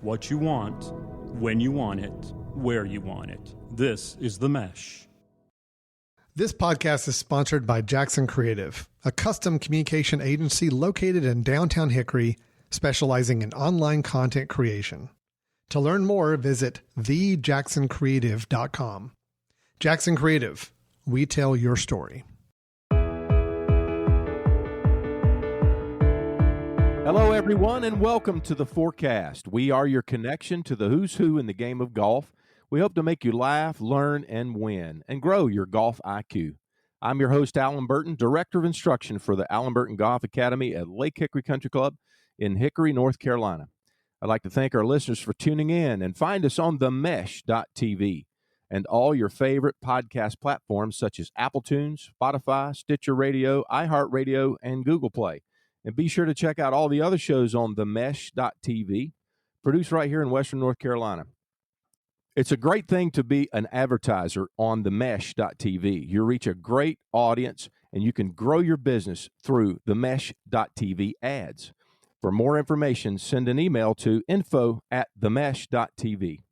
what you want, when you want it, where you want it. This is The Mesh. This podcast is sponsored by Jackson Creative, a custom communication agency located in downtown Hickory, specializing in online content creation. To learn more, visit thejacksoncreative.com. Jackson Creative, we tell your story. Hello, everyone, and welcome to the Forecast. We are your connection to the who's who in the game of golf. We hope to make you laugh, learn, and win, and grow your golf IQ. I'm your host, Alan Burton, Director of Instruction for the Alan Burton Golf Academy at Lake Hickory Country Club in Hickory, North Carolina. I'd like to thank our listeners for tuning in, and find us on themesh.tv and all your favorite podcast platforms such as Apple Tunes, Spotify, Stitcher Radio, iHeartRadio, and Google Play. And be sure to check out all the other shows on themesh.tv, produced right here in Western North Carolina. It's a great thing to be an advertiser on themesh.tv. You reach a great audience, and you can grow your business through themesh.tv ads. For more information, send an email to info@themesh.tv.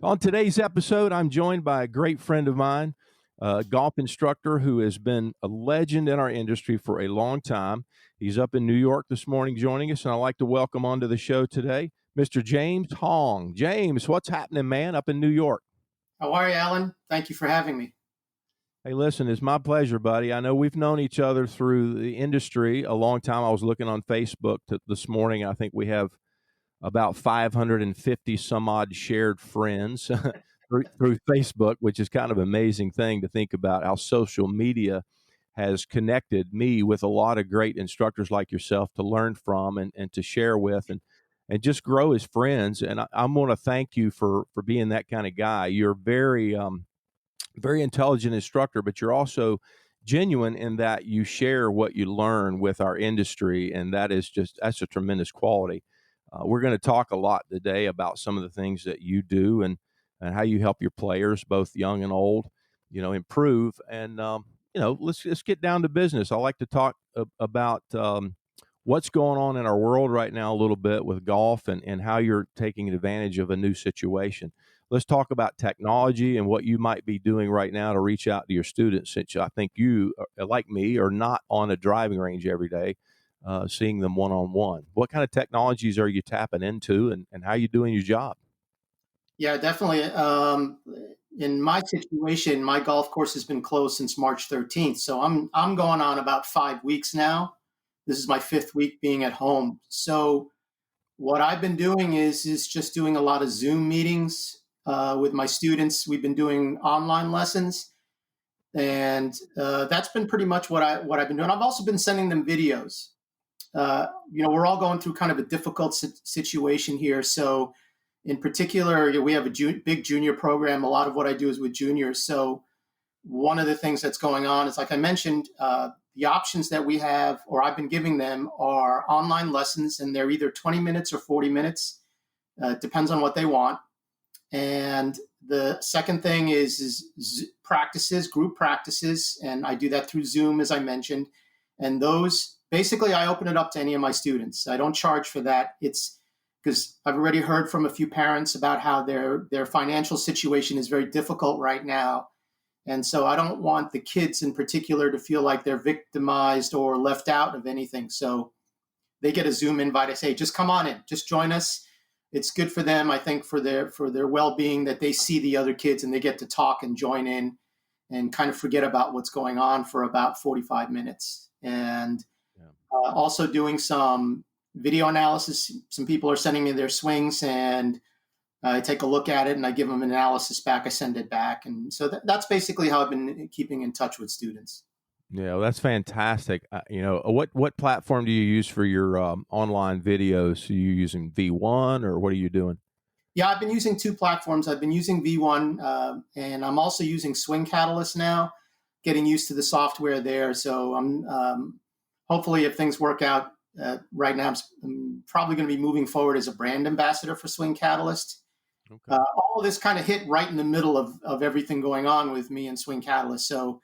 On today's episode, I'm joined by a great friend of mine, a golf instructor who has been a legend in our industry for a long time. He's up in New York this morning joining us, and I'd like to welcome onto the show today Mr. James Hong. James, what's happening, man, up in New York? How are you, Alan? Thank you for having me. Hey, listen, it's my pleasure, buddy. I know we've known each other through the industry a long time. I was looking on Facebook this morning. I think we have about 550 some odd shared friends through Facebook, which is kind of an amazing thing to think about how social media has connected me with a lot of great instructors like yourself to learn from and to share with and just grow as friends. And I'm going to thank you for being that kind of guy. You're very intelligent instructor, but you're also genuine in that you share what you learn with our industry, and that's a tremendous quality. We're going to talk a lot today about some of the things that you do and how you help your players, both young and old, improve. And let's get down to business. I like to talk about what's going on in our world right now a little bit with golf and how you're taking advantage of a new situation. Let's talk about technology and what you might be doing right now to reach out to your students, since I think you, like me, are not on a driving range every day, seeing them one-on-one. What kind of technologies are you tapping into, and how are you doing your job? Yeah, definitely. In my situation, my golf course has been closed since March 13th. So I'm going on about 5 weeks now. This is my 5th week being at home. So what I've been doing is just doing a lot of Zoom meetings with my students. We've been doing online lessons, and that's been pretty much what I've been doing. I've also been sending them videos. We're all going through kind of a difficult situation here. So in particular, we have a big junior program. A lot of what I do is with juniors. So one of the things that's going on is, like I mentioned, the options that we have, or I've been giving them, are online lessons, and they're either 20 minutes or 40 minutes. Depends on what they want. And the second thing is practices, group practices, and I do that through Zoom, as I mentioned. And those, basically, I open it up to any of my students. I don't charge for that. It's because I've already heard from a few parents about how their financial situation is very difficult right now. And so I don't want the kids in particular to feel like they're victimized or left out of anything. So they get a Zoom invite. I say, just come on in, just join us. It's good for them, I think, for their well-being, that they see the other kids and they get to talk and join in and kind of forget about what's going on for about 45 minutes. And also doing some video analysis. Some people are sending me their swings, and I take a look at it and I give them an analysis back. I send it back. And so that's basically how I've been keeping in touch with students. Yeah, well, that's fantastic. What platform do you use for your online videos? Are you using V1, or what are you doing? Yeah, I've been using 2 platforms. I've been using V1, and I'm also using Swing Catalyst now, getting used to the software there. So I'm hopefully, if things work out right now, I'm probably going to be moving forward as a brand ambassador for Swing Catalyst. Okay. All of this kind of hit right in the middle of everything going on with me and Swing Catalyst. So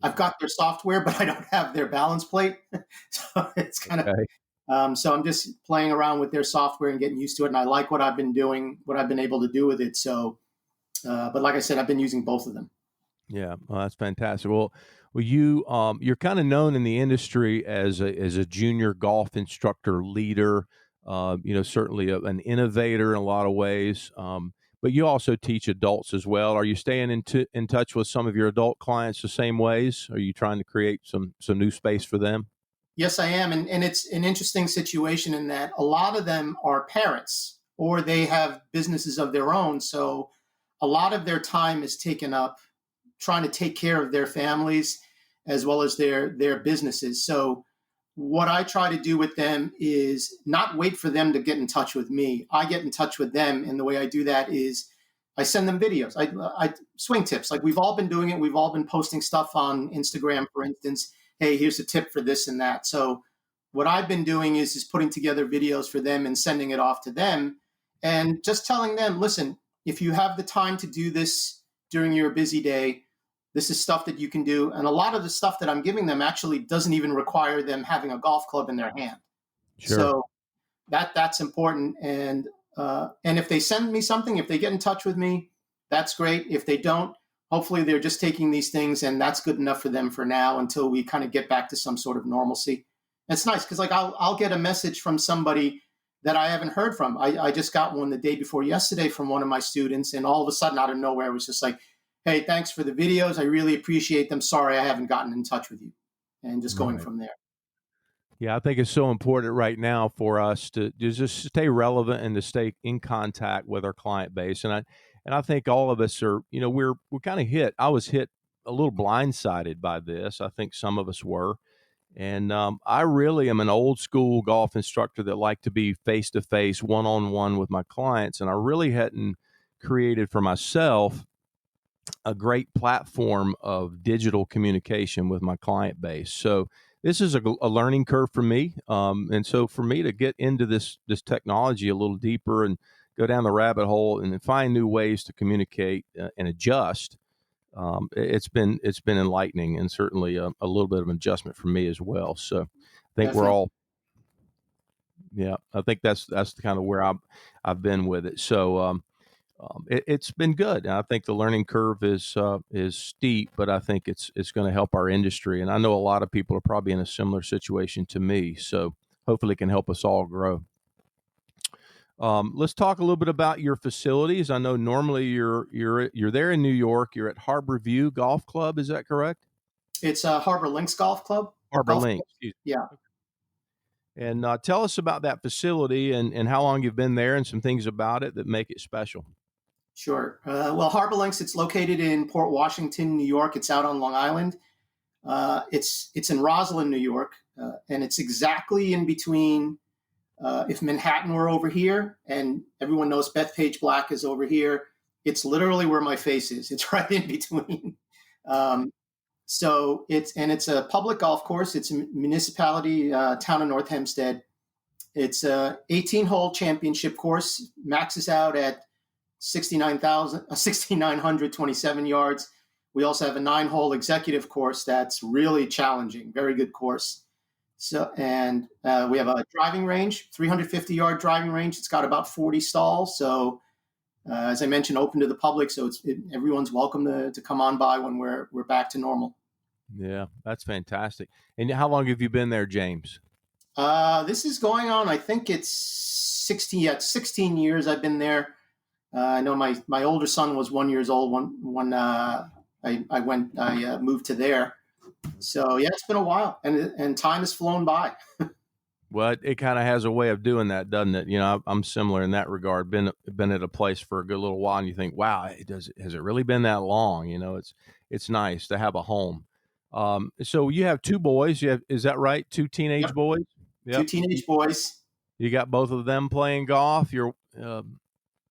I've got their software, but I don't have their balance plate. So it's kind of So I'm just playing around with their software and getting used to it. And I like what I've been doing, what I've been able to do with it. So, but like I said, I've been using both of them. Yeah, well, that's fantastic. Well, you're kind of known in the industry as a junior golf instructor leader. Certainly an innovator in a lot of ways. But you also teach adults as well. Are you staying in touch with some of your adult clients the same ways? Are you trying to create some new space for them? Yes, I am. And it's an interesting situation in that a lot of them are parents or they have businesses of their own. So a lot of their time is taken up trying to take care of their families as well as their businesses. So what I try to do with them is not wait for them to get in touch with me. I get in touch with them. And the way I do that is I send them videos. I swing tips. Like we've all been doing it. We've all been posting stuff on Instagram, for instance. Hey, here's a tip for this and that. So what I've been doing is putting together videos for them and sending it off to them and just telling them, listen, if you have the time to do this during your busy day, this is stuff that you can do. And a lot of the stuff that I'm giving them actually doesn't even require them having a golf club in their hand. Sure. So that's important. And if they send me something, if they get in touch with me, that's great. If they don't, hopefully they're just taking these things and that's good enough for them for now until we kind of get back to some sort of normalcy. And it's nice because like I'll get a message from somebody that I haven't heard from. I just got one the day before yesterday from one of my students, and all of a sudden out of nowhere it was just like, hey, thanks for the videos. I really appreciate them. Sorry, I haven't gotten in touch with you. And just going from there. Yeah, I think it's so important right now for us to just stay relevant and to stay in contact with our client base. And I think all of us are, we're kind of hit. I was hit a little blindsided by this. I think some of us were. And I really am an old school golf instructor that like to be face to face, one-on-one with my clients. And I really hadn't created for myself a great platform of digital communication with my client base. So this is a learning curve for me. And so for me to get into this technology a little deeper and go down the rabbit hole and find new ways to communicate and adjust, it's been enlightening and certainly a little bit of an adjustment for me as well. So I think Definitely. we're all, yeah, I think that's kind of where I've been with it. So it's been good. And I think the learning curve is steep, but I think it's going to help our industry. And I know a lot of people are probably in a similar situation to me. So hopefully it can help us all grow. Let's talk a little bit about your facilities. I know normally you're there in New York. You're at Harbor View Golf Club. Is that correct? It's Harbor Links Golf Club. Harbor Links. Yeah. And tell us about that facility and how long you've been there and some things about it that make it special. Sure. Well, Harbor Links, it's located in Port Washington, New York. It's out on Long Island. It's in Roslyn, New York, and it's exactly in between. If Manhattan were over here, and everyone knows Bethpage Black is over here, it's literally where my face is. It's right in between. So it's a public golf course. It's a municipality, town of North Hempstead. It's a 18-hole championship course, maxes out at 6,927 yards. We also have a 9-hole executive course that's really challenging, very good course. So, and we have a driving range, 350-yard driving range. It's got about 40 stalls. So, as I mentioned, open to the public. So everyone's welcome to come on by when we're back to normal. Yeah, that's fantastic. And how long have you been there, James? This is going on, I think it's 16 years I've been there. I know my older son was 1 year old when I moved to there. So yeah, it's been a while, and time has flown by. Well, it kind of has a way of doing that, doesn't it? I'm similar in that regard. Been at a place for a good little while, and you think, wow, has it really been that long? It's nice to have a home. So you have two boys. Is that right? Two teenage Yep. boys. Yep. Two teenage boys. You got both of them playing golf. Your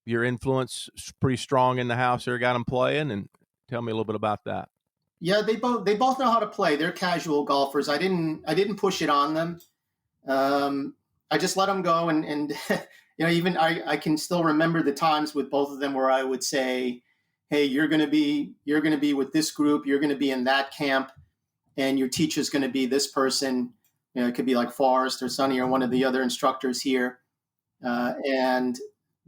influence is pretty strong in the house there. Got them playing, and tell me a little bit about that. Yeah, they both know how to play. They're casual golfers. I didn't push it on them. I just let them go, and even I can still remember the times with both of them where I would say, hey, you're gonna be with this group, you're gonna be in that camp, and your teacher's gonna be this person. it could be like Forrest or Sonny or one of the other instructors here. And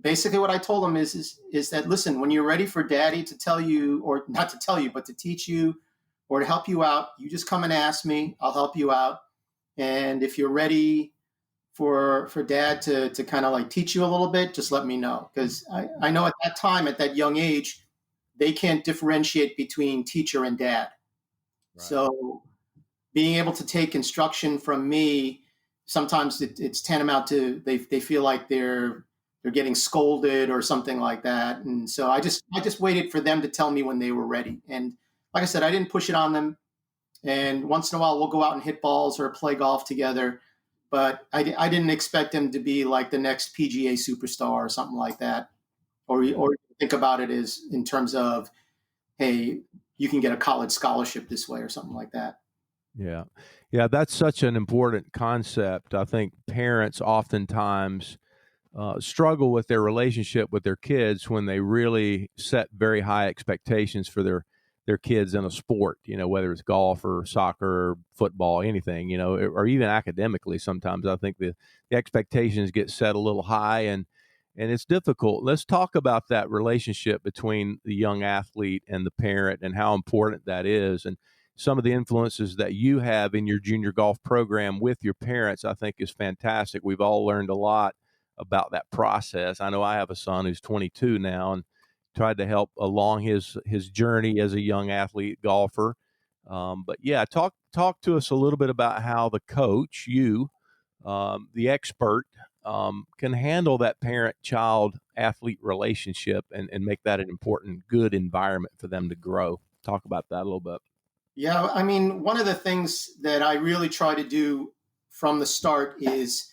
basically what I told them is that, listen, when you're ready for daddy to tell you, or not to tell you, but to teach you or to help you out, you just come and ask me. I'll help you out. And if you're ready for dad to kind of like teach you a little bit, just let me know. Because I know at that time, at that young age, they can't differentiate between teacher and dad. Right. So being able to take instruction from me, sometimes it's tantamount to they feel like they're getting scolded or something like that. And so I just waited for them to tell me when they were ready. And like I said, I didn't push it on them. And once in a while, we'll go out and hit balls or play golf together. But I didn't expect them to be like the next PGA superstar or something like that. Or think about it as in terms of, hey, you can get a college scholarship this way or something like that. Yeah. Yeah, that's such an important concept. I think parents oftentimes struggle with their relationship with their kids when they really set very high expectations for their kids in a sport, whether it's golf or soccer or football, anything, or even academically. Sometimes I think the expectations get set a little high and it's difficult. Let's talk about that relationship between the young athlete and the parent and how important that is. And some of the influences that you have in your junior golf program with your parents, I think is fantastic. We've all learned a lot about that process. I know I have a son who's 22 now and tried to help along his journey as a young athlete golfer. But yeah, talk to us a little bit about how the coach, you, the expert, can handle that parent-child athlete relationship and make that an important, good environment for them to grow. Talk about that a little bit. Yeah, I mean, one of the things that I really try to do from the start is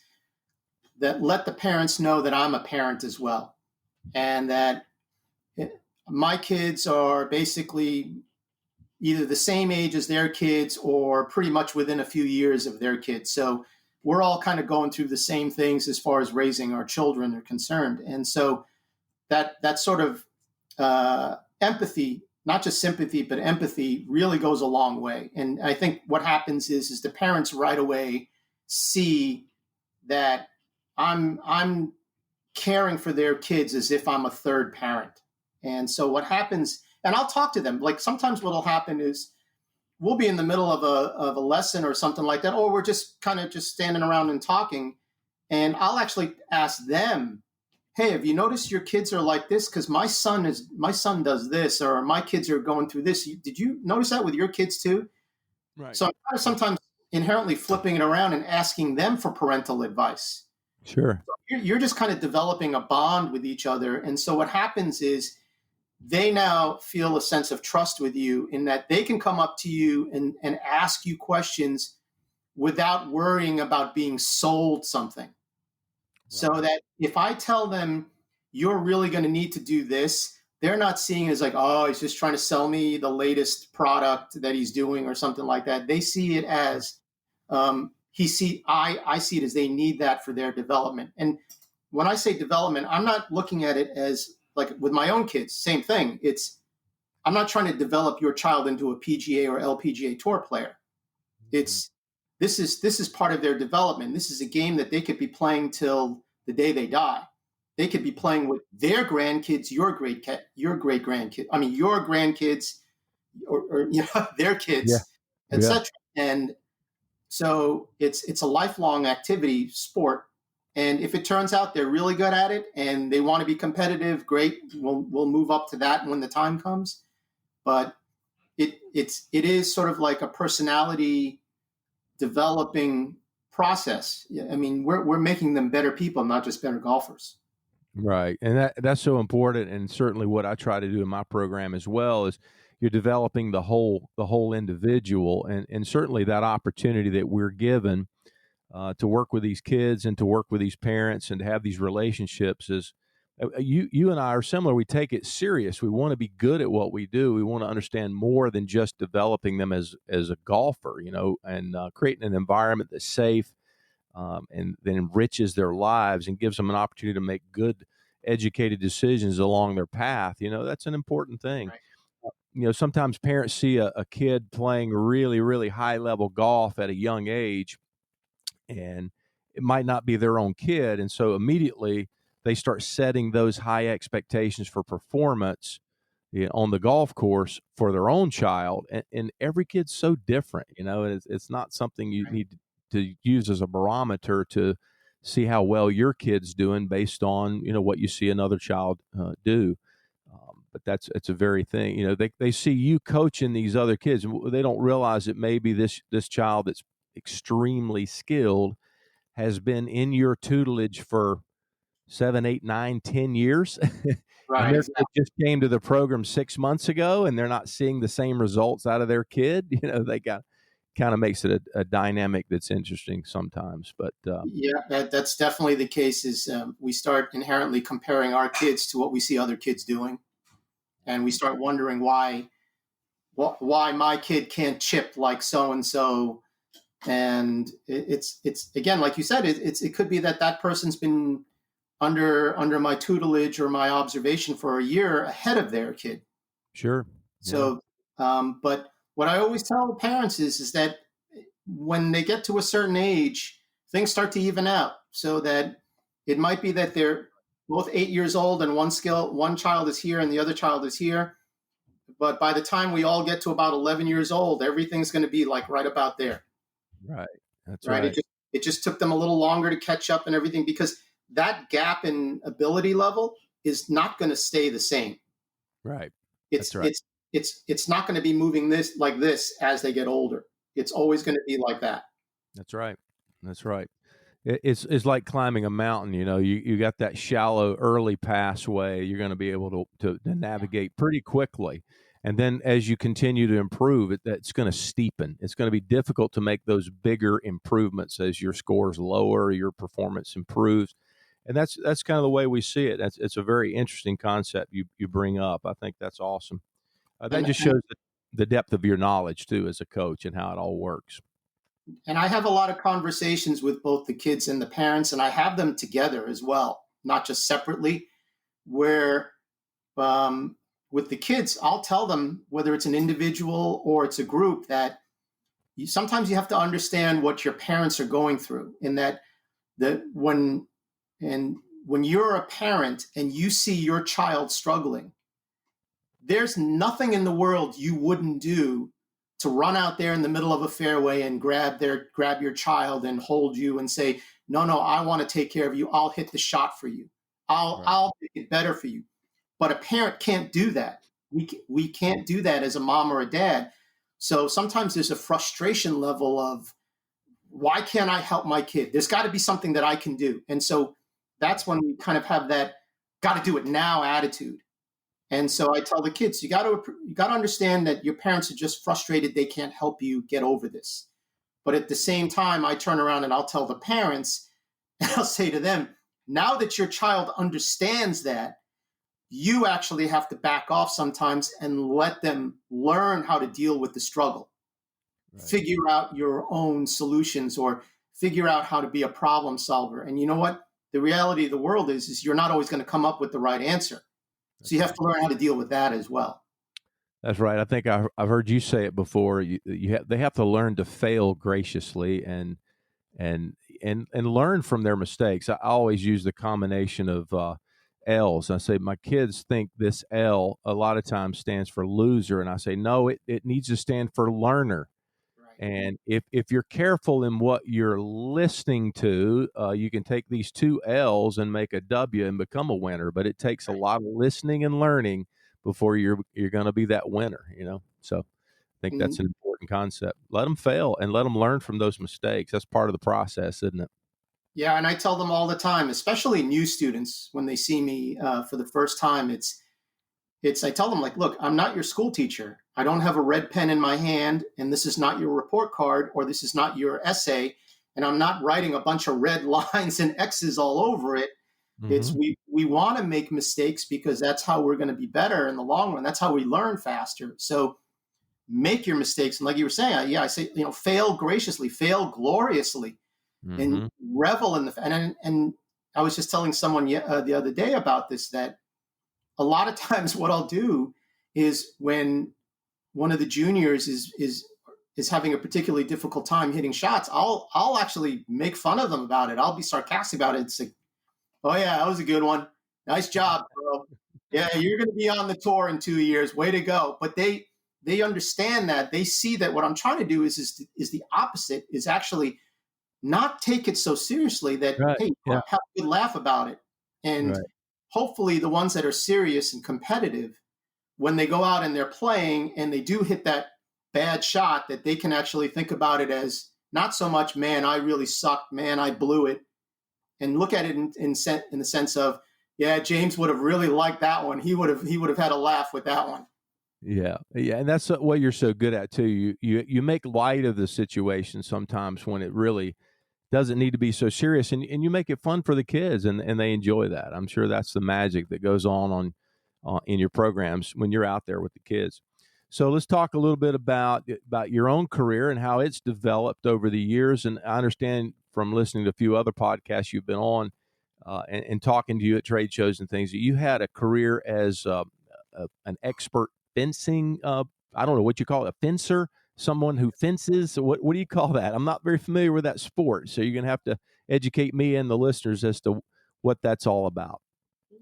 that let the parents know that I'm a parent as well, and that my kids are basically either the same age as their kids or pretty much within a few years of their kids. So we're all kind of going through the same things as far as raising our children are concerned. And so that sort of empathy, not just sympathy, but empathy really goes a long way. And I think what happens is the parents right away see that I'm caring for their kids as if I'm a third parent. And so what happens, and I'll talk to them, like sometimes what'll happen is we'll be in the middle of a lesson or something like that, or we're just kind of just standing around and talking. And I'll actually ask them, hey, have you noticed your kids are like this? Because my son does this, or my kids are going through this. Did you notice that with your kids too? Right. So I'm kind of sometimes inherently flipping it around and asking them for parental advice. Sure. So you're just kind of developing a bond with each other. And so what happens is they now feel a sense of trust with you in that they can come up to you and ask you questions without worrying about being sold something. Right. So that if I tell them you're really going to need to do this, they're not seeing it as like, oh, he's just trying to sell me the latest product that he's doing or something like that. They see it as I see it as they need that for their development. And when I say development, I'm not looking at it as like with my own kids, same thing. I'm not trying to develop your child into a PGA or LPGA tour player. This is part of their development. This is a game that they could be playing till the day they die. They could be playing with their grandkids, your great grandkids. I mean, your grandkids, or their kids, etc. And so it's a lifelong activity, sport. And if it turns out they're really good at it and they want to be competitive, great. We'll move up to that when the time comes. But it is sort of like a personality developing process. I mean, we're making them better people, not just better golfers. Right. And that's so important. And certainly what I try to do in my program as well is you're developing the whole individual, and certainly that opportunity that we're given to work with these kids and to work with these parents and to have these relationships is you and I are similar. We take it serious. We want to be good at what we do. We want to understand more than just developing them as a golfer, and creating an environment that's safe and that enriches their lives and gives them an opportunity to make good, educated decisions along their path. That's an important thing. Right. Sometimes parents see a kid playing really, really high level golf at a young age, and it might not be their own kid. And so immediately they start setting those high expectations for performance, on the golf course for their own child. And every kid's so different, and it's not something you need to use as a barometer to see how well your kid's doing based on, what you see another child do. But it's a very thing, they see you coaching these other kids, and they don't realize that maybe this child that's extremely skilled has been in your tutelage for 7, 8, 9, 10 years. Right. And their Exactly. kid just came to the program 6 months ago, and they're not seeing the same results out of their kid. They got kind of makes it a dynamic that's interesting sometimes. But Yeah, that's definitely the case. Is we start inherently comparing our kids to what we see other kids doing, and we start wondering why my kid can't chip like so and so. And it's again, like you said, it could be that person's been under my tutelage or my observation for a year ahead of their kid. sure. So, but what I always tell parents is that when they get to a certain age, things start to even out. So that it might be that they're both 8 years old and one child is here and the other child is here. But by the time we all get to about 11 years old, everything's going to be like right about there. Right. That's Right. right. It just took them a little longer to catch up and everything, because that gap in ability level is not going to stay the same. Right. It's That's right. it's not going to be moving this as they get older. It's always going to be like that. That's right. That's right. It's like climbing a mountain. You got that shallow early passway. You're going to be able to navigate pretty quickly. And then as you continue to improve, it's going to steepen. It's going to be difficult to make those bigger improvements as your scores lower, your performance improves. And that's kind of the way we see it. It's a very interesting concept you bring up. I think that's awesome. That just shows the depth of your knowledge, too, as a coach, and how it all works. And I have a lot of conversations with both the kids and the parents, and I have them together as well, not just separately, where with the kids, I'll tell them, whether it's an individual or it's a group, that sometimes you have to understand what your parents are going through, and that when you're a parent and you see your child struggling, there's nothing in the world you wouldn't do to run out there in the middle of a fairway and grab your child and hold you and say, no, I want to take care of you. I'll hit the shot for you. I'll make it better for you. But a parent can't do that. We can't do that as a mom or a dad. So sometimes there's a frustration level of, why can't I help my kid? There's got to be something that I can do. And so that's when we kind of have that got to do it now attitude. And so I tell the kids, you got to understand that your parents are just frustrated they can't help you get over this. But at the same time, I turn around and I'll tell the parents, and I'll say to them, now that your child understands that, you actually have to back off sometimes and let them learn how to deal with the struggle. Right. Figure out your own solutions, or figure out how to be a problem solver. And you know what? The reality of the world is you're not always going to come up with the right answer. So you have to learn how to deal with that as well. That's right. I think I've heard you say it before. They have to learn to fail graciously and learn from their mistakes. I always use the combination of L's. I say my kids think this L a lot of times stands for loser, and I say no, it needs to stand for learner. And if you're careful in what you're listening to, you can take these two L's and make a W and become a winner. But it takes a lot of listening and learning before you're going to be that winner. So I think that's an important concept. Let them fail and let them learn from those mistakes. That's part of the process, isn't it? Yeah, and I tell them all the time, especially new students, when they see me for the first time, I tell them, like, look, I'm not your school teacher. I don't have a red pen in my hand, and this is not your report card, or this is not your essay, and I'm not writing a bunch of red lines and X's all over it. Mm-hmm. It's we want to make mistakes because that's how we're going to be better in the long run. That's how we learn faster. So make your mistakes, and like you were saying, I say, fail graciously, fail gloriously, mm-hmm. and revel in the and I was just telling someone the other day about this, that a lot of times what I'll do is when one of the juniors is is having a particularly difficult time hitting shots, I'll actually make fun of them about it. I'll be sarcastic about it. It's like, oh yeah, that was a good one. Nice job, bro. Yeah, you're going to be on the tour in 2 years. Way to go. But they understand that. They see that what I'm trying to do is the opposite, is actually not take it so seriously that, Right. hey, Yeah. have a good laugh about it. And Right. hopefully the ones that are serious and competitive, when they go out and they're playing and they do hit that bad shot, that they can actually think about it as not so much, man, I really sucked, man, I blew it, and look at it in the sense of, yeah, James would have really liked that one. He would have had a laugh with that one. Yeah, yeah, and that's what you're so good at too. You make light of the situation sometimes when it really doesn't need to be so serious, and you make it fun for the kids, and they enjoy that. I'm sure that's the magic that goes on in your programs when you're out there with the kids. So let's talk a little bit about your own career and how it's developed over the years. And I understand from listening to a few other podcasts you've been on and talking to you at trade shows and things that you had a career as an expert fencing. I don't know what you call it, a fencer, someone who fences. What do you call that? I'm not very familiar with that sport, so you're going to have to educate me and the listeners as to what that's all about.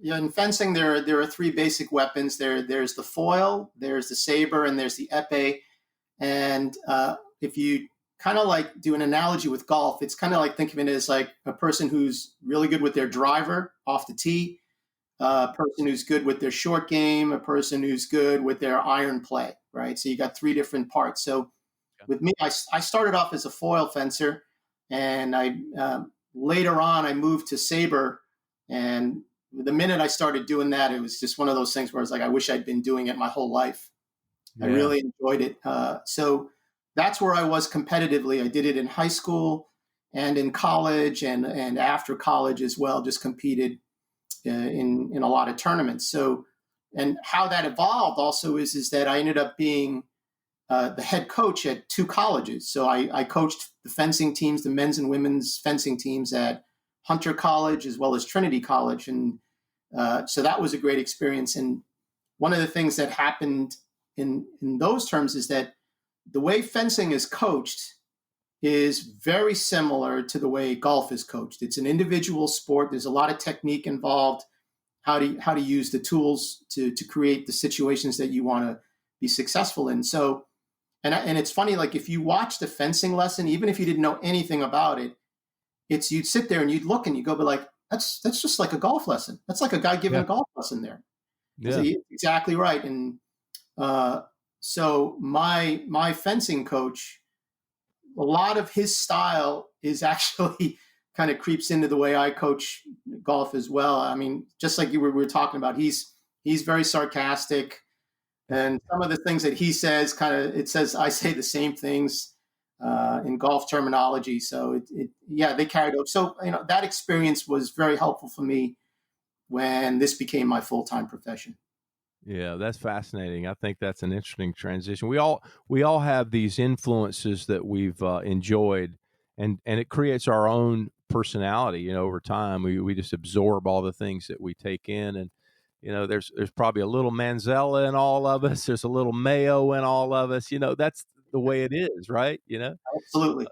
Yeah, in fencing, there are three basic weapons. There's the foil, there's the saber, and there's the epee. And if you kind of like do an analogy with golf, it's kind of like think of it as like a person who's really good with their driver off the tee, a person who's good with their short game, a person who's good with their iron play, right? So you got three different parts. So with me, I started off as a foil fencer, and I later on I moved to saber. And the minute I started doing that, it was just one of those things where I was like, I wish I'd been doing it my whole life. Yeah. I really enjoyed it. So that's where I was competitively. I did it in high school and in college and after college as well, just competed in a lot of tournaments. So, and how that evolved also is that I ended up being the head coach at two colleges. So I coached the fencing teams, the men's and women's fencing teams at Hunter College as well as Trinity College. And so that was a great experience. And one of the things that happened in those terms is that the way fencing is coached is very similar to the way golf is coached. It's an individual sport. There's a lot of technique involved, how to use the tools to create the situations that you want to be successful in. So, and it's funny, like if you watch the fencing lesson, even if you didn't know anything about it, you'd sit there and you'd look and you go, but like, that's just like a golf lesson. That's like a guy giving a golf lesson there. Yeah. So exactly right. And so my fencing coach, a lot of his style is actually kind of creeps into the way I coach golf as well. I mean, just like we were talking about, he's very sarcastic, and some of the things that he says it says I say the same things in golf terminology. So they carried over. So, that experience was very helpful for me when this became my full-time profession. Yeah, that's fascinating. I think that's an interesting transition. We all have these influences that we've enjoyed, and it creates our own personality. Over time, we just absorb all the things that we take in, and there's probably a little Manzella in all of us. There's a little Mayo in all of us. That's the way it is, right? Absolutely.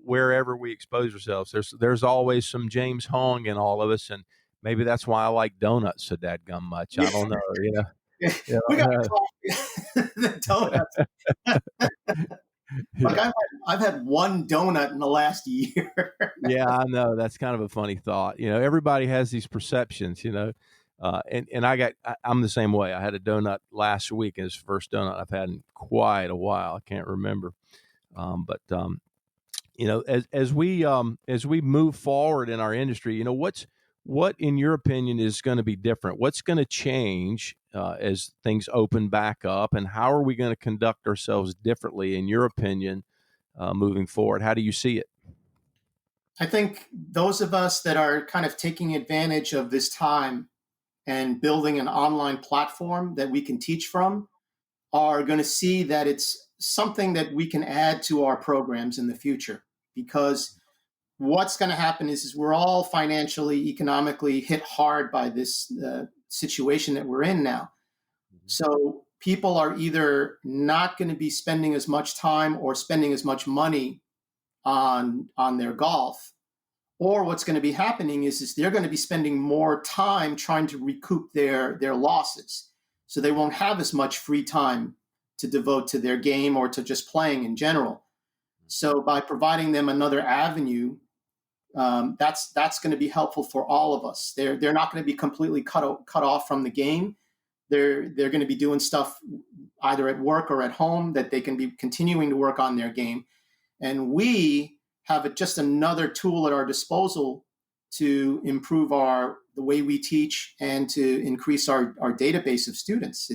Wherever we expose ourselves, there's always some James Hong in all of us, and maybe that's why I like donuts so dadgum much. I don't know, We got the donuts. Like I've had one donut in the last year. Yeah, I know. That's kind of a funny thought. Everybody has these perceptions, and I'm the same way. I had a donut last week, and it's the first donut I've had in quite a while. I can't remember. As we move forward in our industry, what in your opinion is going to be different? What's going to change as things open back up, and how are we going to conduct ourselves differently, in your opinion, moving forward? How do you see it? I think those of us that are kind of taking advantage of this time and building an online platform that we can teach from are going to see that it's something that we can add to our programs in the future. Because what's going to happen is we're all financially, economically hit hard by this situation that we're in now. Mm-hmm. So people are either not going to be spending as much time or spending as much money on their golf, or what's going to be happening is they're going to be spending more time trying to recoup their losses. So they won't have as much free time to devote to their game or to just playing in general. So by providing them another avenue, that's going to be helpful for all of us. They're not going to be completely cut off from the game. They're going to be doing stuff either at work or at home that they can be continuing to work on their game. And we have just another tool at our disposal to improve the way we teach and to increase our database of students.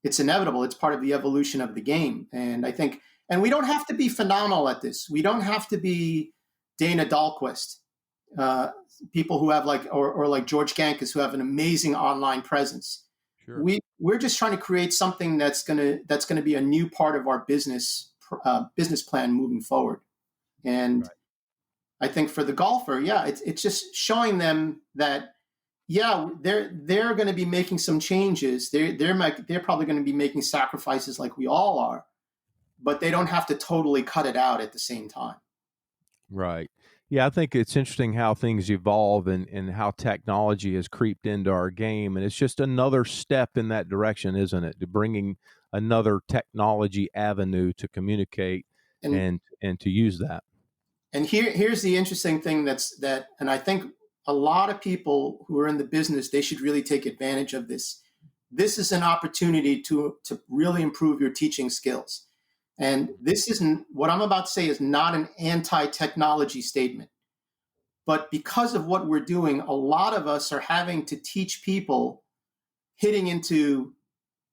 It's inevitable. It's part of the evolution of the game. And I think, and we don't have to be phenomenal at this. We don't have to be Dana Dahlquist, people who have or like George Gankus, who have an amazing online presence. Sure. We're just trying to create something that's gonna be a new part of our business plan moving forward. And right. I think for the golfer, it's just showing them that, they're going to be making some changes. They're probably going to be making sacrifices like we all are, but they don't have to totally cut it out at the same time. Right. Yeah, I think it's interesting how things evolve and how technology has creeped into our game. And it's just another step in that direction, isn't it? To bringing another technology avenue to communicate and to use that. And here's the interesting thing and I think a lot of people who are in the business, they should really take advantage of this. This is an opportunity to really improve your teaching skills. And what I'm about to say is not an anti-technology statement. But because of what we're doing, a lot of us are having to teach people hitting into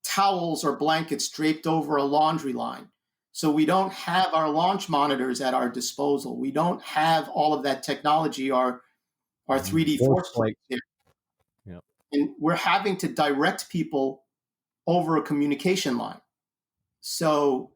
towels or blankets draped over a laundry line. So we don't have our launch monitors at our disposal. We don't have all of that technology, our 3D force plate there. Yep. And we're having to direct people over a communication line. So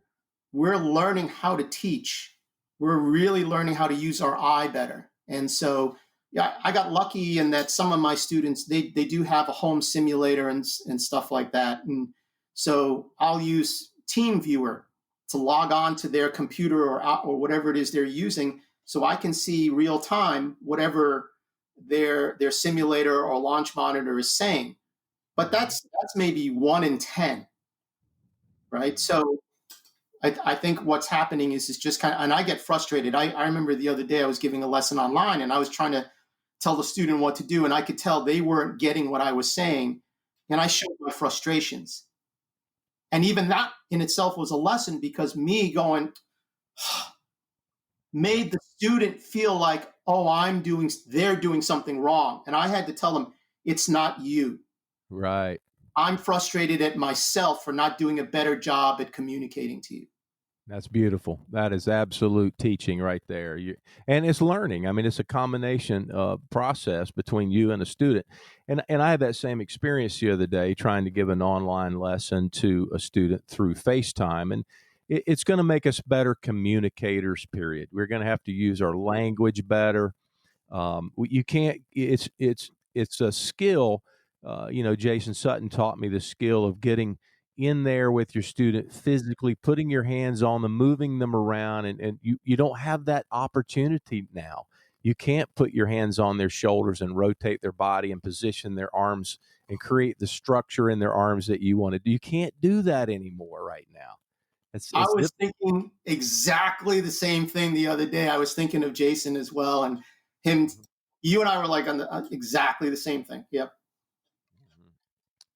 we're learning how to teach. We're really learning how to use our eye better. And so, I got lucky in that some of my students, they do have a home simulator and stuff like that. And so I'll use TeamViewer to log on to their computer or whatever it is they're using, so I can see real time whatever their simulator or launch monitor is saying. But that's maybe 1 in 10, right? So I think what's happening is just kind of, and I get frustrated. I remember the other day I was giving a lesson online and I was trying to tell the student what to do, and I could tell they weren't getting what I was saying, and I showed my frustrations. And even that in itself was a lesson, because me going made the student feel like, they're doing something wrong. And I had to tell them, it's not you. Right. I'm frustrated at myself for not doing a better job at communicating to you. That's beautiful. That is absolute teaching right there. And it's learning. I mean, it's a combination process between you and a student. And I had that same experience the other day trying to give an online lesson to a student through FaceTime. And it's going to make us better communicators, period. We're going to have to use our language better. You can't, it's a skill. Jason Sutton taught me the skill of getting in there with your student, physically putting your hands on them, moving them around, and you don't have that opportunity now. You can't put your hands on their shoulders and rotate their body and position their arms and create the structure in their arms that you want to do. You can't do that anymore right now. I was thinking exactly the same thing the other day. I was thinking of Jason as well, and him. You and I were like on exactly the same thing. Yep.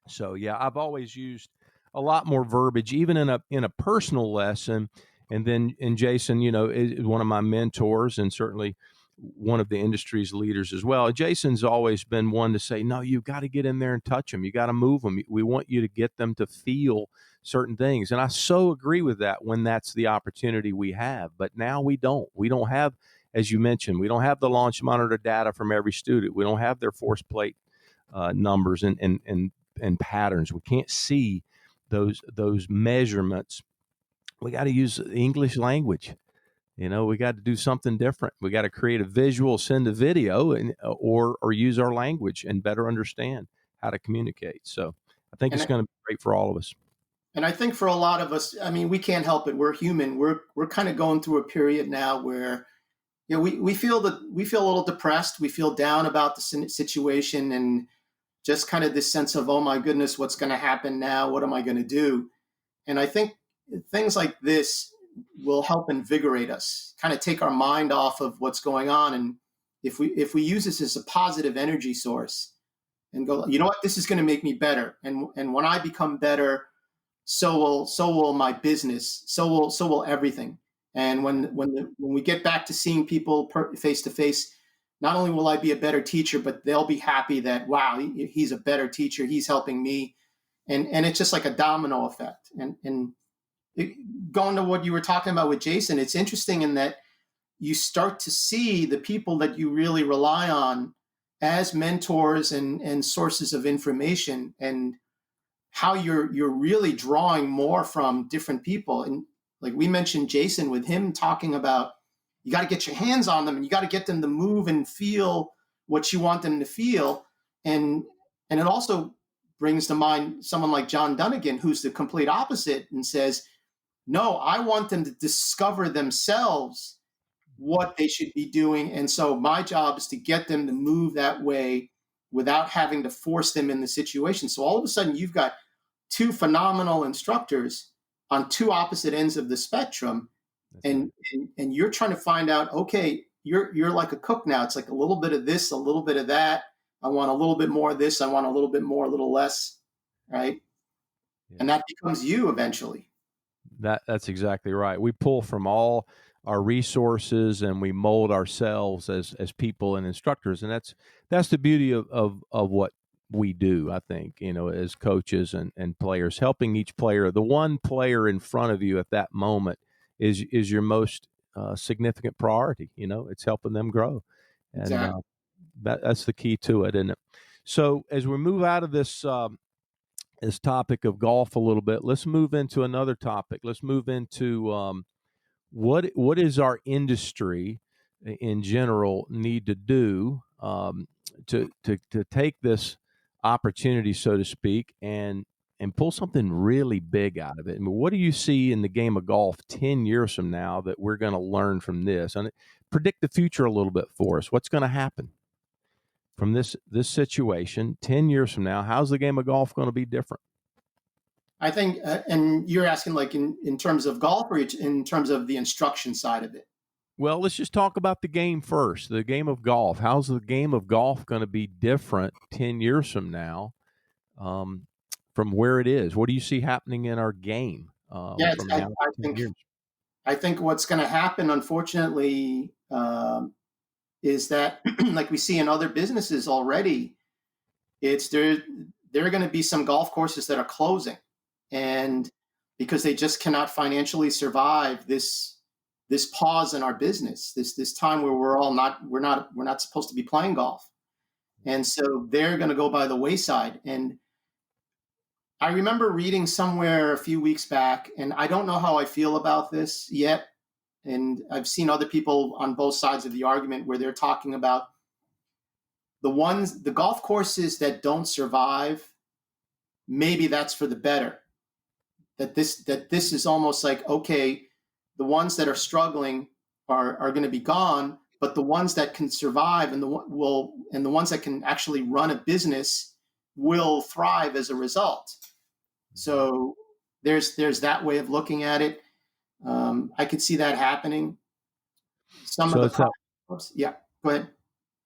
So I've always used a lot more verbiage, even in a personal lesson. And Jason, is one of my mentors and certainly one of the industry's leaders as well. Jason's always been one to say, no, you've got to get in there and touch them. You got to move them. We want you to get them to feel certain things. And I so agree with that when that's the opportunity we have. But now we don't. We don't have, as you mentioned, we don't have the launch monitor data from every student. We don't have their force plate numbers and patterns. We can't see those measurements. We got to use the English language. We got to do something different. We got to create a visual, send a video, or use our language and better understand how to communicate. So I think it's going to be great for all of us. And I think for a lot of us, I mean, we can't help it. We're human. We're kind of going through a period now where, we feel a little depressed. We feel down about the situation, and just kind of this sense of, oh my goodness, what's going to happen now? What am I going to do? And I think things like this will help invigorate us, kind of take our mind off of what's going on. And if we use this as a positive energy source and go, you know what, this is going to make me better. And when I become better, so will my business, so will everything. And when we get back to seeing people face to face, not only will I be a better teacher, but they'll be happy that, wow, he's a better teacher. He's helping me. And it's just like a domino effect. And going to what you were talking about with Jason, it's interesting in that you start to see the people that you really rely on as mentors and sources of information, and how you're really drawing more from different people. And like we mentioned Jason, with him talking about, you got to get your hands on them and you got to get them to move and feel what you want them to feel. And it also brings to mind someone like John Dunnigan, who's the complete opposite, and says, no, I want them to discover themselves what they should be doing. And so my job is to get them to move that way without having to force them in the situation. So all of a sudden you've got two phenomenal instructors on two opposite ends of the spectrum. And you're trying to find out, okay, you're like a cook now. It's like a little bit of this, a little bit of that. I want a little bit more of this. I want a little bit more, a little less. Right. Yeah. And that becomes you eventually. That's exactly right. We pull from all our resources and we mold ourselves as people and instructors. And that's the beauty of what we do, I think, as coaches and players, helping each player. The one player in front of you at that moment is your most significant priority. It's helping them grow. And exactly. That's the key to it, isn't it? So as we move out of this topic of golf a little bit, let's move into another topic. Let's move into what is our industry in general need to do to take this opportunity, so to speak, and pull something really big out of it. I mean, what do you see in the game of golf 10 years from now that we're going to learn from this? And predict the future a little bit for us. What's going to happen from this situation 10 years from now? How's the game of golf going to be different? I think, and you're asking like in terms of golf or in terms of the instruction side of it? Well, let's just talk about the game first, the game of golf. How's the game of golf going to be different 10 years from now from where it is? What do you see happening in our game from now to 10 years? I think what's going to happen, unfortunately, is that like we see in other businesses already, there are going to be some golf courses that are closing, and because they just cannot financially survive this pause in our business, this time where we're not supposed to be playing golf. And so they're going to go by the wayside. And I remember reading somewhere a few weeks back, and I don't know how I feel about this yet. And I've seen other people on both sides of the argument where they're talking about the golf courses that don't survive. Maybe that's for the better. That this is almost like, okay, the ones that are struggling are going to be gone, but the ones that can survive and the ones that can actually run a business will thrive as a result. So there's that way of looking at it. I could see that happening. Yeah, go ahead.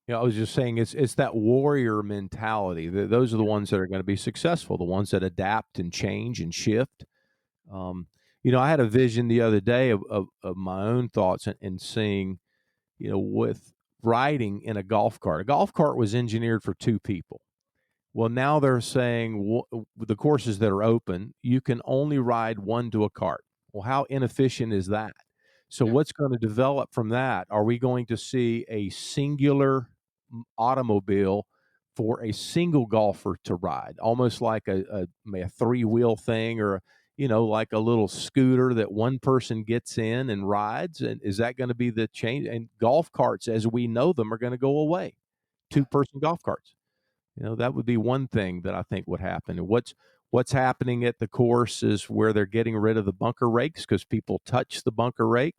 Yeah, I was just saying it's that warrior mentality. Those are the ones that are going to be successful, the ones that adapt and change and shift. I had a vision the other day of my own thoughts and seeing, with riding in a golf cart. A golf cart was engineered for two people. Well, now they're saying the courses that are open, you can only ride one to a cart. Well, how inefficient is that? So what's going to develop from that? Are we going to see a singular automobile for a single golfer to ride, almost like a 3-wheel thing, or like a little scooter that one person gets in and rides? And is that going to be the change? And golf carts, as we know them, are going to go away. 2-person golf carts. That would be one thing that I think would happen. And What's happening at the course is where they're getting rid of the bunker rakes because people touch the bunker rake.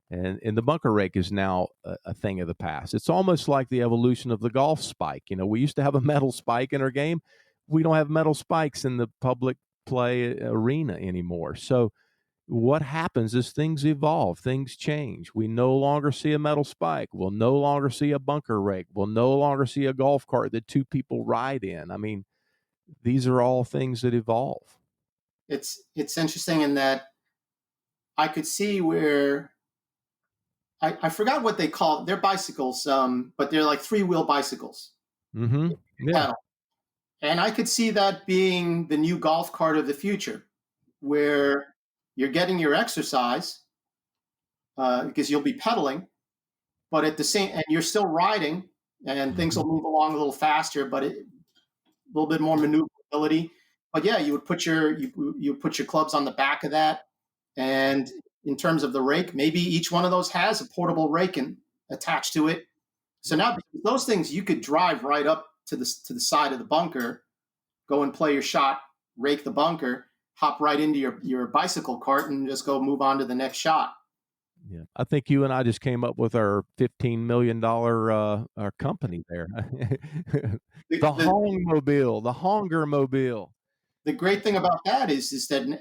And the bunker rake is now a thing of the past. It's almost like the evolution of the golf spike. We used to have a metal spike in our game. We don't have metal spikes in the public play arena anymore. So what happens is things evolve, things change. We no longer see a metal spike. We'll no longer see a bunker rake. We'll no longer see a golf cart that two people ride in. I mean, these are all things that evolve. It's interesting in that I could see where I forgot what they call it. They're bicycles, but they're like 3-wheel bicycles. Mm-hmm. Yeah. And I could see that being the new golf cart of the future, where you're getting your exercise because you'll be pedaling, but at the same, and you're still riding, and things will move along a little faster, but a little bit more maneuverability. But yeah, you would put your clubs on the back of that, and in terms of the rake, maybe each one of those has a portable rake attached to it. So now those things you could drive right up to the side of the bunker, go and play your shot, rake the bunker, hop right into your bicycle cart, and just go move on to the next shot. Yeah, I think you and I just came up with our $15 million our company there. the Hongmobile, the Hongermobile. The great thing about that is that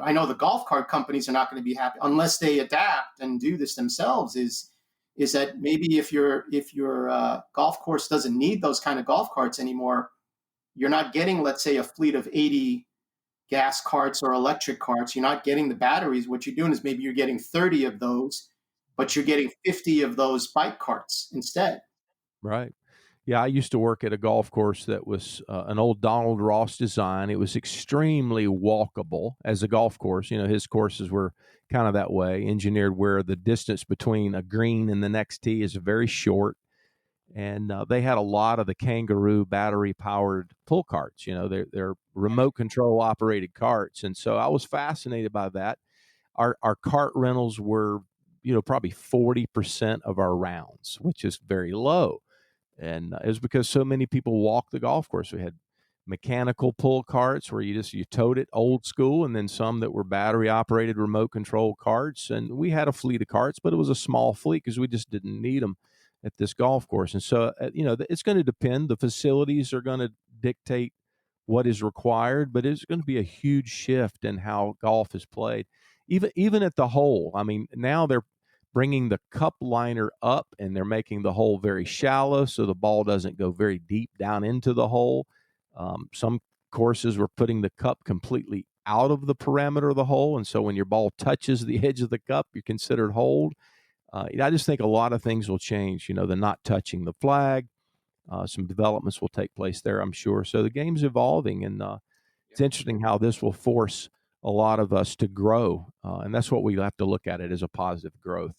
I know the golf cart companies are not going to be happy unless they adapt and do this themselves. Is that maybe if your golf course doesn't need those kind of golf carts anymore, you're not getting, let's say, a fleet of 80 gas carts or electric carts. You're not getting the batteries. What you're doing is maybe you're getting 30 of those, but you're getting 50 of those bike carts instead. Right. Yeah, I used to work at a golf course that was an old Donald Ross design. It was extremely walkable as a golf course. His courses were kind of that way, engineered where the distance between a green and the next tee is very short. And they had a lot of the Kangaroo battery-powered pull carts. They're remote control operated carts. And so I was fascinated by that. Our cart rentals were, probably 40% of our rounds, which is very low. And it was because so many people walk the golf course. We had mechanical pull carts where you towed it old school, and then some that were battery operated remote control carts. And we had a fleet of carts, but it was a small fleet because we just didn't need them at this golf course. And so, it's going to depend. The facilities are going to dictate what is required, but it's going to be a huge shift in how golf is played. Even at the hole. I mean, now they're bringing the cup liner up and they're making the hole very shallow so the ball doesn't go very deep down into the hole. Some courses were putting the cup completely out of the perimeter of the hole, and so when your ball touches the edge of the cup, you're considered holed. I just think a lot of things will change. The not touching the flag, some developments will take place there, I'm sure. So the game's evolving, and it's interesting how this will force a lot of us to grow, and that's what we have to look at it as a positive growth.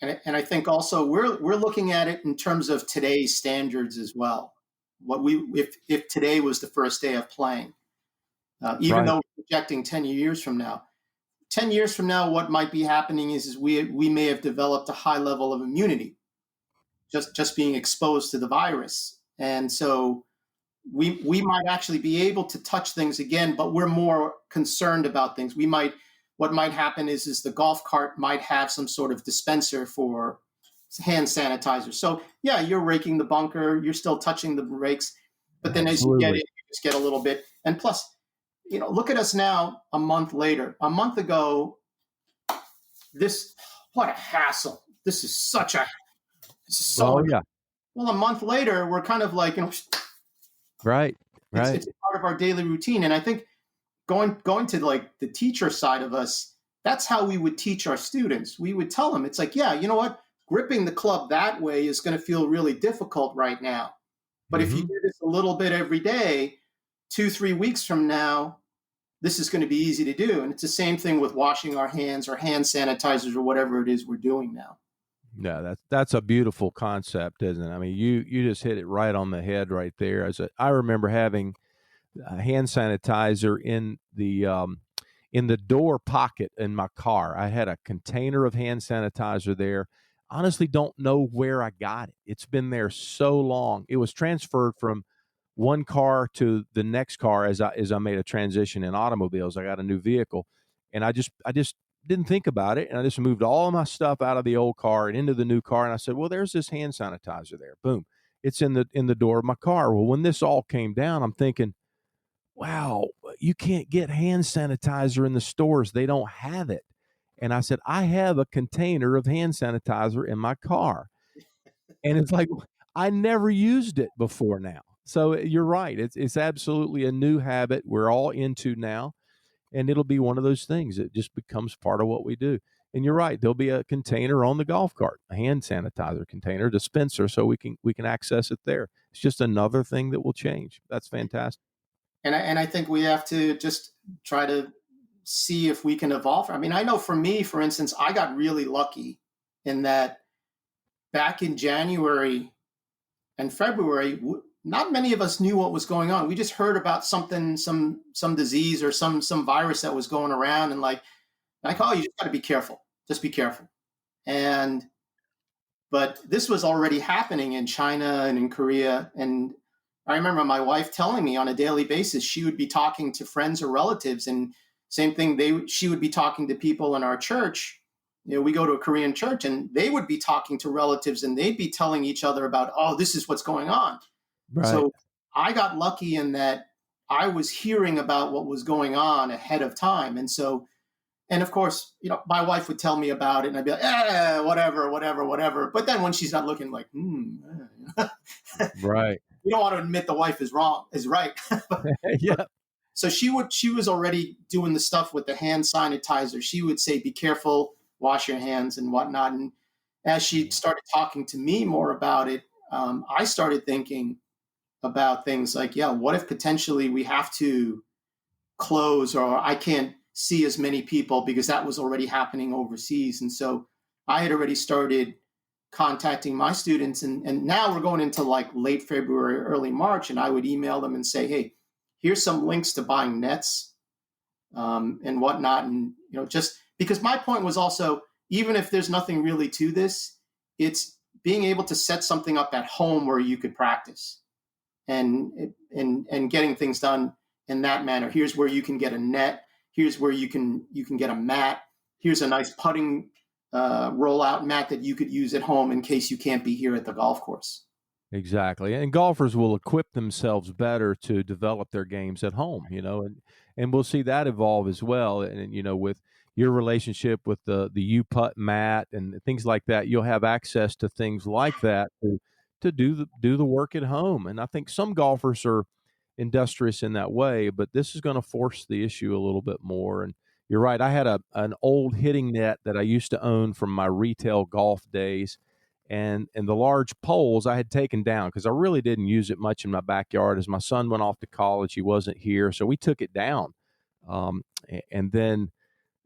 And I think also we're looking at it in terms of today's standards as well. If today was the first day of playing, even Right. though we're projecting 10 years from now. 10 years from now, what might be happening is we may have developed a high level of immunity, just being exposed to the virus. And so we might actually be able to touch things again, but we're more concerned about things. What might happen is the golf cart might have some sort of dispenser for hand sanitizer. So yeah, you're raking the bunker, you're still touching the rakes, but then as you get in, you just get a little bit. And plus, look at us now a month later. A month ago, what a hassle. This is so yeah. Well, a month later, we're kind of like, Right. It's part of our daily routine. And I think going to like the teacher side of us, that's how we would teach our students. We would tell them, it's like, yeah, you know what? Gripping the club that way is going to feel really difficult right now. But if you do this a little bit every day, 2-3 weeks from now, this is going to be easy to do. And it's the same thing with washing our hands or hand sanitizers or whatever it is we're doing now. Yeah, that's a beautiful concept, isn't it? I mean, you just hit it right on the head right there. I remember having a hand sanitizer in the door pocket in my car. I had a container of hand sanitizer there. Honestly, don't know where I got it. It's been there so long. It was transferred from one car to the next car as I made a transition in automobiles. I got a new vehicle, and I just didn't think about it, and I just moved all of my stuff out of the old car and into the new car, and I said, well, there's this hand sanitizer there. Boom. It's in the door of my car. Well, when this all came down, I'm thinking, wow, you can't get hand sanitizer in the stores. They don't have it. And I said, I have a container of hand sanitizer in my car. And it's like, I never used it before now. So you're right. It's absolutely a new habit we're all into now. And it'll be one of those things. It just becomes part of what we do. And you're right. There'll be a container on the golf cart, a hand sanitizer container, dispenser, so we can access it there. It's just another thing that will change. That's fantastic. And I think we have to just try to see if we can evolve. I mean, I know for me, for instance, I got really lucky in that back in January and February, not many of us knew what was going on. We just heard about something, some disease or some virus that was going around, and like, oh, you just got to be careful. Just be careful. But this was already happening in China and in Korea. And I remember my wife telling me on a daily basis, she would be talking to friends or relatives, and same thing, she would be talking to people in our church. You know, we go to a Korean church, and they would be talking to relatives, and they'd be telling each other about, oh, this is what's going on. Right. So I got lucky in that I was hearing about what was going on ahead of time. And of course, you know, my wife would tell me about it, and I'd be like, whatever. But then when she's not looking, like, right. You don't want to admit the wife is right. Yeah. So she was already doing the stuff with the hand sanitizer. She would say, be careful, wash your hands and whatnot. And as she started talking to me more about it, I started thinking about things like, yeah, what if potentially we have to close, or I can't see as many people, because that was already happening overseas. And so I had already started contacting my students, and now we're going into like late February, early March, and I would email them and say, hey, here's some links to buying nets and whatnot. And, you know, just because my point was also, even if there's nothing really to this, it's being able to set something up at home where you could practice and getting things done in that manner. Here's where you can get a net. Here's where you can get a mat. Here's a nice putting rollout mat that you could use at home in case you can't be here at the golf course. Exactly. And golfers will equip themselves better to develop their games at home, you know, and we'll see that evolve as well. And, you know, with your relationship with the U-putt mat and things like that, you'll have access to things like that to do the work at home. And I think some golfers are industrious in that way, but this is going to force the issue a little bit more. And you're right. I had an old hitting net that I used to own from my retail golf days. And the large poles I had taken down because I really didn't use it much in my backyard. As my son went off to college, he wasn't here, so we took it down. And then,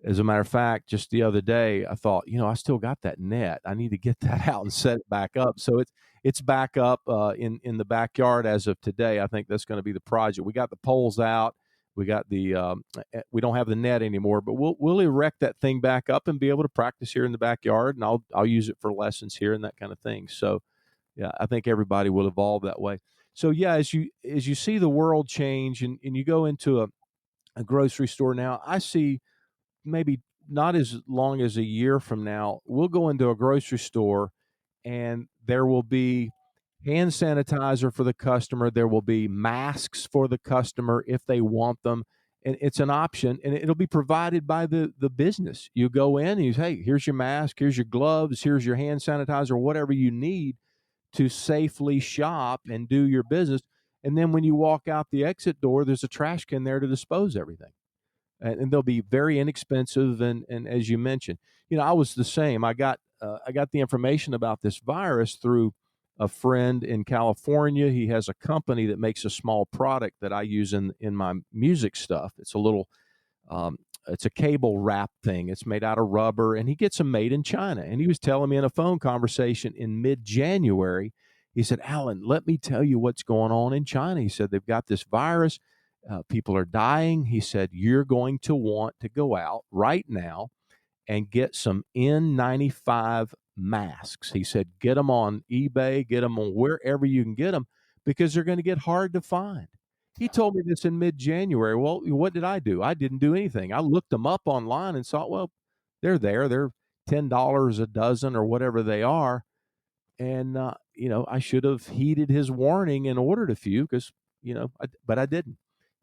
as a matter of fact, just the other day, I thought, you know, I still got that net. I need to get that out and set it back up. So it's back up in the backyard as of today. I think that's going to be the project. We got the poles out. We got we don't have the net anymore, but we'll erect that thing back up and be able to practice here in the backyard, and I'll use it for lessons here and that kind of thing. So, yeah, I think everybody will evolve that way. So, yeah, as you see the world change and you go into a grocery store now, I see maybe not as long as a year from now, we'll go into a grocery store and there will be hand sanitizer for the customer. There will be masks for the customer if they want them. And it's an option, and it'll be provided by the business. You go in and you say, hey, here's your mask, here's your gloves, here's your hand sanitizer, whatever you need to safely shop and do your business. And then when you walk out the exit door, there's a trash can there to dispose everything. And they'll be very inexpensive. And as you mentioned, you know, I was the same. I got the information about this virus through a friend in California. He has a company that makes a small product that I use in my music stuff. It's a little, it's a cable wrap thing. It's made out of rubber, and he gets them made in China. And he was telling me in a phone conversation in mid-January, he said, Alan, let me tell you what's going on in China. He said, they've got this virus. People are dying. He said, you're going to want to go out right now and get some N95 masks. He said, get them on eBay, get them on wherever you can get them, because they're going to get hard to find. He told me this in mid-January. Well, what did I do? I didn't do anything. I looked them up online and saw, well, they're there. They're $10 a dozen or whatever they are. And, I should have heeded his warning and ordered a few because, but I didn't.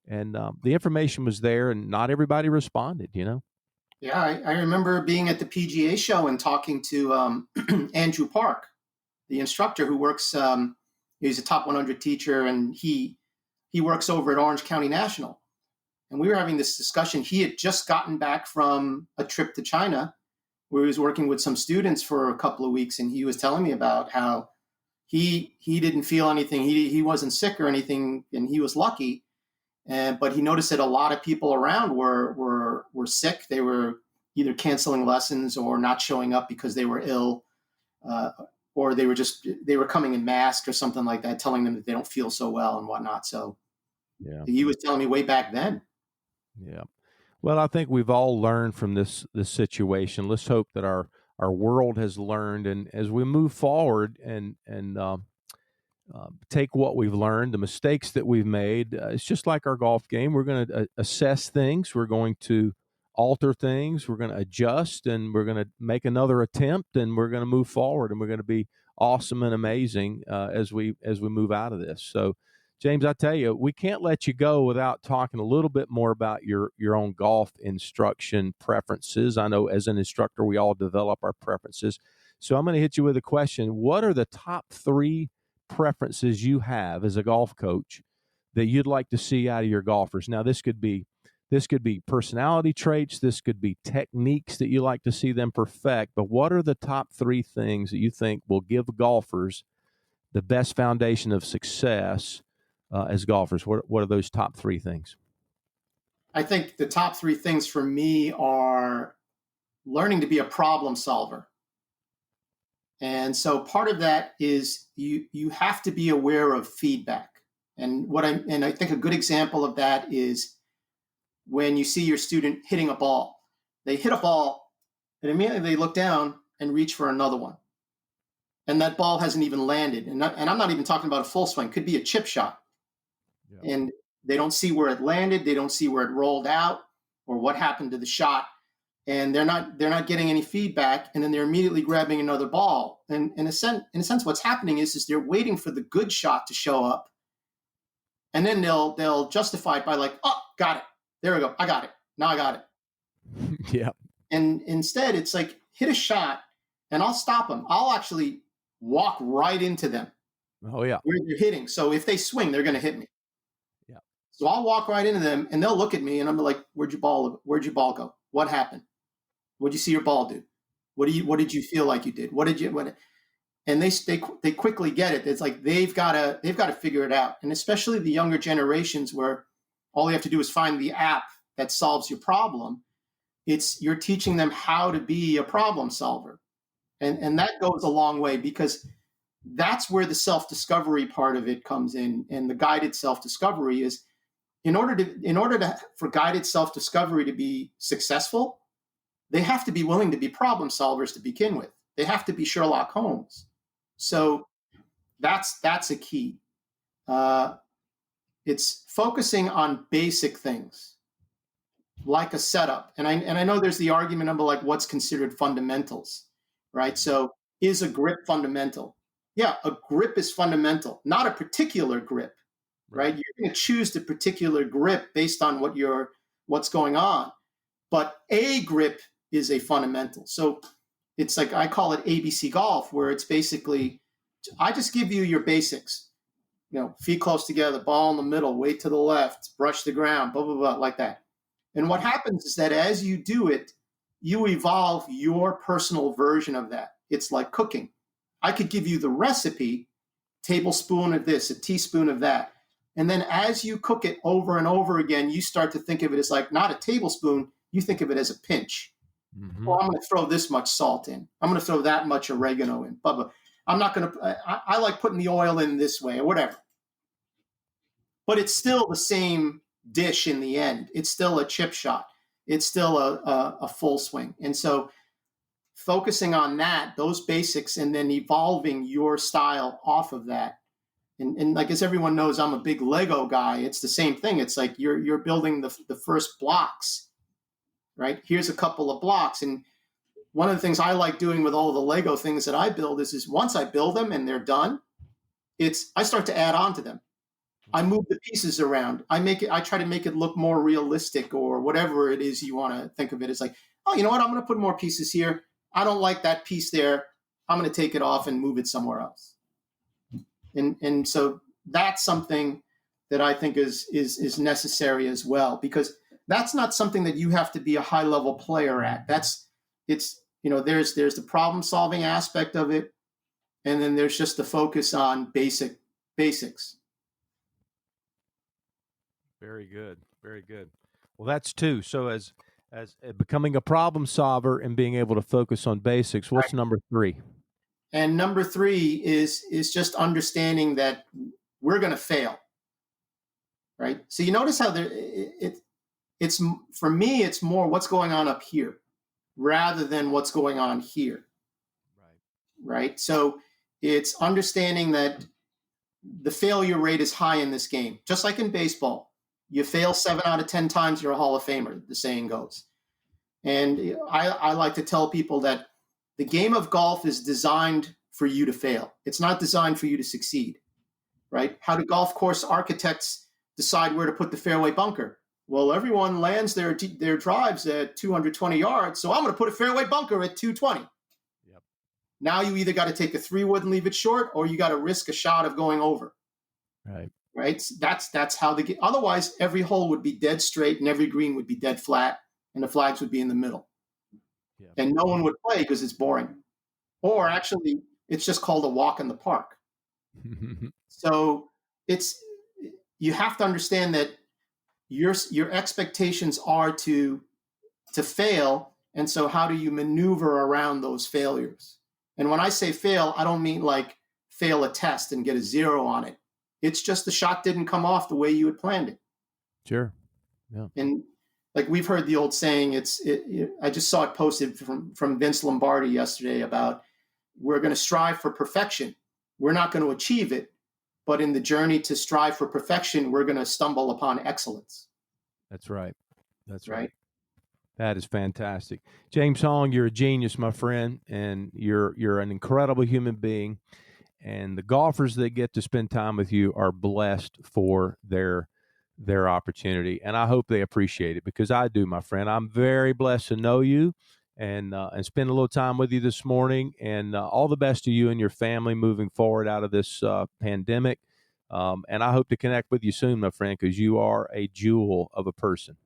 And the information was there and not everybody responded, Yeah, I remember being at the PGA show and talking to Andrew Park, the instructor who works, he's a top 100 teacher, and he works over at Orange County National. And we were having this discussion. He had just gotten back from a trip to China where he was working with some students for a couple of weeks. And he was telling me about how he didn't feel anything. He wasn't sick or anything, and he was lucky. But he noticed that a lot of people around were sick. They were either canceling lessons or not showing up because they were ill, or they were coming in masked or something like that, telling them that they don't feel so well and whatnot. So yeah, he was telling me way back then. Yeah. Well, I think we've all learned from this situation. Let's hope that our world has learned, and as we move forward and take what we've learned, the mistakes that we've made, it's just like our golf game. We're going to assess things. We're going to alter things. We're going to adjust, and we're going to make another attempt, and we're going to move forward, and we're going to be awesome and amazing as we move out of this. So, James, I tell you, we can't let you go without talking a little bit more about your own golf instruction preferences. I know as an instructor, we all develop our preferences. So I'm going to hit you with a question. What are the top 3 preferences you have as a golf coach that you'd like to see out of your golfers? Now, this could be personality traits. This could be techniques that you like to see them perfect. But what are the top 3 things that you think will give golfers the best foundation of success as golfers? What are those top 3 things? I think the top 3 things for me are learning to be a problem solver. And so part of that is you have to be aware of feedback. And I think a good example of that is when you see your student hitting a ball. They hit a ball and immediately they look down and reach for another one. And that ball hasn't even landed. And I'm not even talking about a full swing. It could be a chip shot. Yeah. And they don't see where it landed. They don't see where it rolled out or what happened to the shot. And they're not getting any feedback. And then they're immediately grabbing another ball. And in a sense, what's happening is they're waiting for the good shot to show up. And then they'll justify it by like, oh, got it. There we go. I got it. Now I got it. Yeah. And instead, it's like, hit a shot and I'll stop them. I'll actually walk right into them. Oh, yeah. Where they're hitting. So if they swing, they're going to hit me. Yeah. So I'll walk right into them and they'll look at me and I'm like, where'd your ball go? What happened? What'd you see your ball do? What did you feel like you did? And they quickly get it. It's like they've got to figure it out. And especially the younger generations where all you have to do is find the app that solves your problem. You're teaching them how to be a problem solver. And that goes a long way because that's where the self-discovery part of it comes in. And the guided self-discovery is in order for guided self-discovery to be successful, they have to be willing to be problem solvers to begin with. They have to be Sherlock Holmes. So that's a key. It's focusing on basic things like a setup. And I know there's the argument of like what's considered fundamentals, right? So is a grip fundamental? Yeah, a grip is fundamental, not a particular grip, right? You're going to choose the particular grip based on what's going on. But a grip is a fundamental. So it's like, I call it ABC golf, where it's basically, I just give you your basics, feet close together, ball in the middle, weight to the left, brush the ground, blah, blah, blah, like that. And what happens is that as you do it, you evolve your personal version of that. It's like cooking. I could give you the recipe, tablespoon of this, a teaspoon of that. And then as you cook it over and over again, you start to think of it as like not a tablespoon, you think of it as a pinch. Mm-hmm. Well, I'm going to throw this much salt in. I'm going to throw that much oregano in. Blah, blah. I'm not going to, I like putting the oil in this way or whatever. But it's still the same dish in the end. It's still a chip shot. It's still a full swing. And so focusing on those basics and then evolving your style off of that And like, as everyone knows, I'm a big Lego guy. It's the same thing. It's like you're building the first blocks, right? Here's a couple of blocks. And one of the things I like doing with all of the Lego things that I build is once I build them and they're done, I start to add on to them. I move the pieces around. I try to make it look more realistic, or whatever it is you want to think of it. It's like, oh, you know what? I'm going to put more pieces here. I don't like that piece there. I'm going to take it off and move it somewhere else. And so that's something that I think is necessary as well, because that's not something that you have to be a high level player at. There's the problem solving aspect of it. And then there's just the focus on basics. Very good. Very good. Well, that's two. So as becoming a problem solver and being able to focus on basics, what's number 3? And number 3 is just understanding that we're going to fail. Right. So you notice how it's for me, it's more what's going on up here rather than what's going on here. Right. So it's understanding that the failure rate is high in this game, just like in baseball. You fail 7 out of 10 times, you're a Hall of Famer, the saying goes. And I like to tell people that the game of golf is designed for you to fail. It's not designed for you to succeed, right? How do golf course architects decide where to put the fairway bunker? Well, everyone lands their drives at 220 yards, so I'm going to put a fairway bunker at 220. Yep. Now you either got to take a 3-wood and leave it short, or you got to risk a shot of going over. Right. That's how the game. Otherwise, every hole would be dead straight and every green would be dead flat, and the flags would be in the middle. Yeah. And no one would play because it's boring. Or actually, it's just called a walk in the park. So you have to understand that your expectations are to fail, and so how do you maneuver around those failures? And when I say fail, I don't mean like fail a test and get a 0 on it. It's just the shot didn't come off the way you had planned it. Sure. Yeah. And like we've heard the old saying, I just saw it posted from Vince Lombardi yesterday about we're going to strive for perfection. We're not going to achieve it, but in the journey to strive for perfection, we're going to stumble upon excellence. That's right. That is fantastic. James Hong, you're a genius, my friend, and you're an incredible human being. And the golfers that get to spend time with you are blessed for their opportunity. And I hope they appreciate it, because I do, my friend. I'm very blessed to know you and spend a little time with you this morning. And all the best to you and your family moving forward out of this pandemic. And I hope to connect with you soon, my friend, because you are a jewel of a person.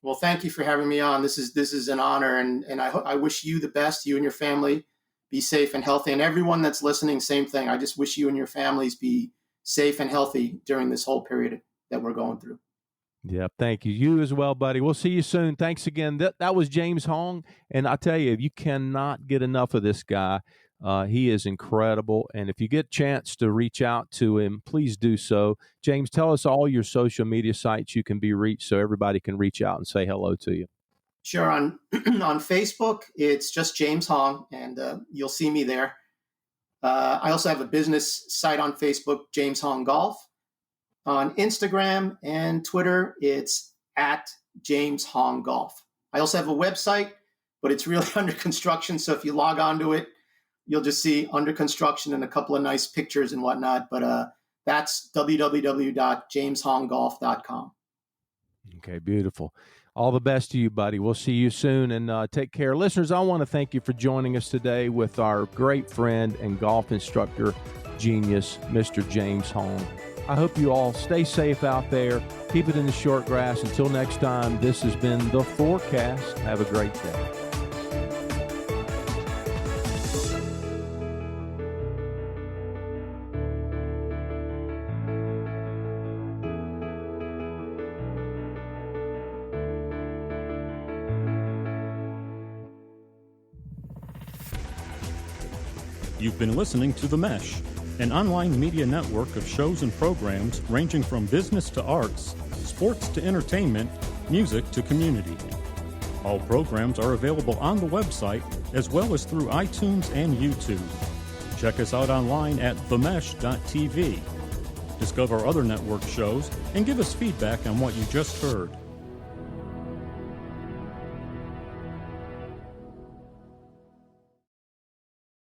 Well, thank you for having me on. This is an honor, and I wish you the best, you and your family. Be safe and healthy. And everyone that's listening, same thing. I just wish you and your families be safe and healthy during this whole period that we're going through. Yeah, thank you. You as well, buddy. We'll see you soon. Thanks again. That was James Hong. And I tell you, you cannot get enough of this guy. He is incredible. And if you get a chance to reach out to him, please do so. James, tell us all your social media sites you can be reached so everybody can reach out and say hello to you. Sure. On Facebook, it's just James Hong, and you'll see me there. I also have a business site on Facebook, James Hong Golf. On Instagram and Twitter, it's at James Hong Golf. I also have a website, but it's really under construction. So if you log on to it, you'll just see under construction and a couple of nice pictures and whatnot. But that's www.jameshonggolf.com. Okay, beautiful. All the best to you, buddy. We'll see you soon, and take care. Listeners, I want to thank you for joining us today with our great friend and golf instructor genius, Mr. James Hong. I hope you all stay safe out there. Keep it in the short grass. Until next time, this has been The Forecast. Have a great day. You've been listening to The Mesh, an online media network of shows and programs ranging from business to arts, sports to entertainment, music to community. All programs are available on the website as well as through iTunes and YouTube. Check us out online at themesh.tv. Discover other network shows and give us feedback on what you just heard.